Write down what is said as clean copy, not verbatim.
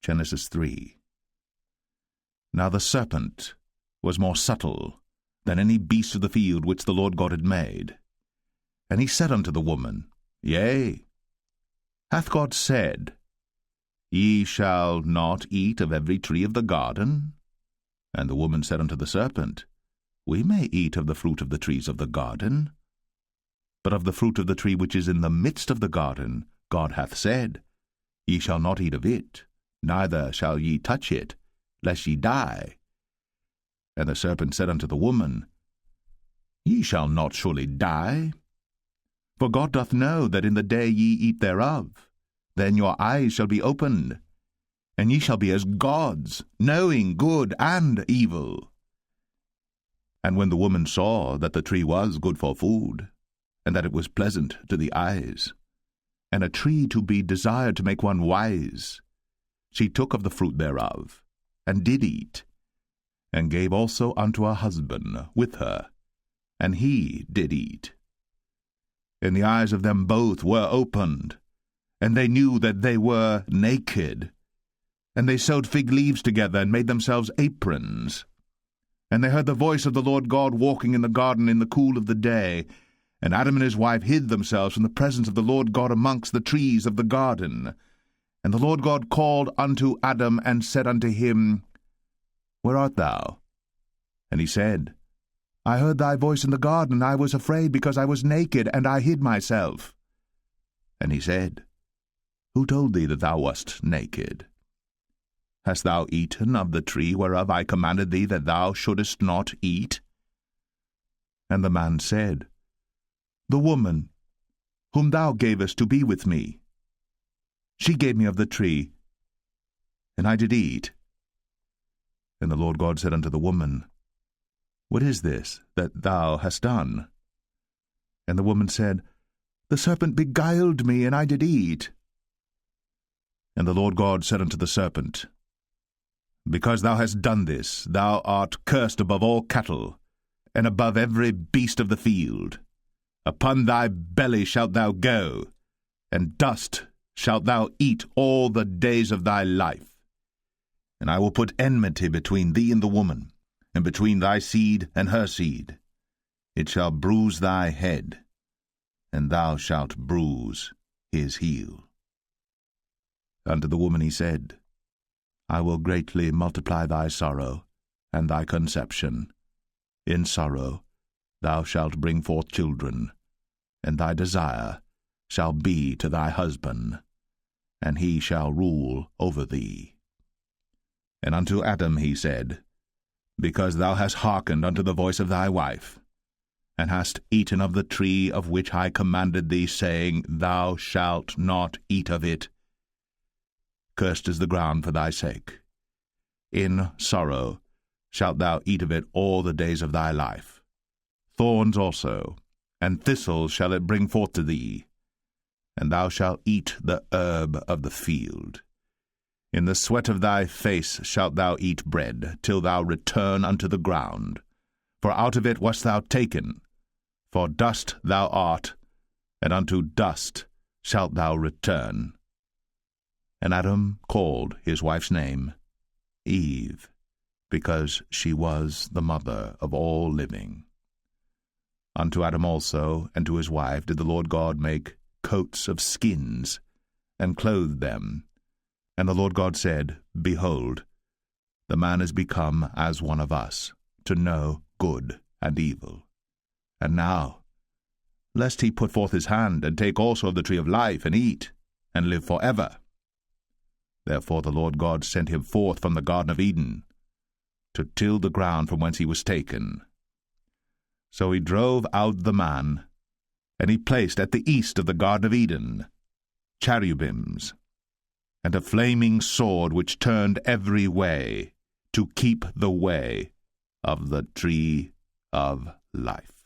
Genesis 3. Now the serpent was more subtle than any beast of the field which the Lord God had made. And he said unto the woman, Yea, hath God said, Ye shall not eat of every tree of the garden? And the woman said unto the serpent, We may eat of the fruit of the trees of the garden. But of the fruit of the tree which is in the midst of the garden, God hath said, Ye shall not eat of it, neither shall ye touch it, lest ye die. And the serpent said unto the woman, Ye shall not surely die. For God doth know that in the day ye eat thereof, then your eyes shall be opened, and ye shall be as gods, knowing good and evil. And when the woman saw that the tree was good for food, and that it was pleasant to the eyes, and a tree to be desired to make one wise, she took of the fruit thereof, and did eat, and gave also unto her husband with her, and he did eat. And the eyes of them both were opened, and they knew that they were naked. And they sewed fig leaves together, and made themselves aprons. And they heard the voice of the Lord God walking in the garden in the cool of the day. And Adam and his wife hid themselves from the presence of the Lord God amongst the trees of the garden. And the Lord God called unto Adam, and said unto him, Where art thou? And he said, I heard thy voice in the garden, and I was afraid, because I was naked, and I hid myself. And he said, Who told thee that thou wast naked? Hast thou eaten of the tree whereof I commanded thee that thou shouldest not eat? And the man said, The woman, whom thou gavest to be with me, she gave me of the tree, and I did eat. And the Lord God said unto the woman, What is this that thou hast done? And the woman said, The serpent beguiled me, and I did eat. And the Lord God said unto the serpent, Because thou hast done this, thou art cursed above all cattle, and above every beast of the field. Upon thy belly shalt thou go, and dust shalt thou eat all the days of thy life. And I will put enmity between thee and the woman, and between thy seed and her seed. It shall bruise thy head, and thou shalt bruise his heel. Unto the woman he said, I will greatly multiply thy sorrow, and thy conception. In sorrow thou shalt bring forth children, and thy desire shall be to thy husband, and he shall rule over thee. And unto Adam he said, Because thou hast hearkened unto the voice of thy wife, and hast eaten of the tree of which I commanded thee, saying, Thou shalt not eat of it, cursed is the ground for thy sake. In sorrow shalt thou eat of it all the days of thy life. Thorns also, and thistles shall it bring forth to thee, and thou shalt eat the herb of the field. In the sweat of thy face shalt thou eat bread, till thou return unto the ground. For out of it wast thou taken, for dust thou art, and unto dust shalt thou return. And Adam called his wife's name Eve, because she was the mother of all living. Unto Adam also and to his wife did the Lord God make coats of skins, and clothed them. And the Lord God said, Behold, the man is become as one of us, to know good and evil. And now, lest he put forth his hand, and take also of the tree of life, and eat, and live forever. Therefore the Lord God sent him forth from the Garden of Eden, to till the ground from whence he was taken. So he drove out the man, and he placed at the east of the Garden of Eden cherubims, and a flaming sword which turned every way, to keep the way of the tree of life.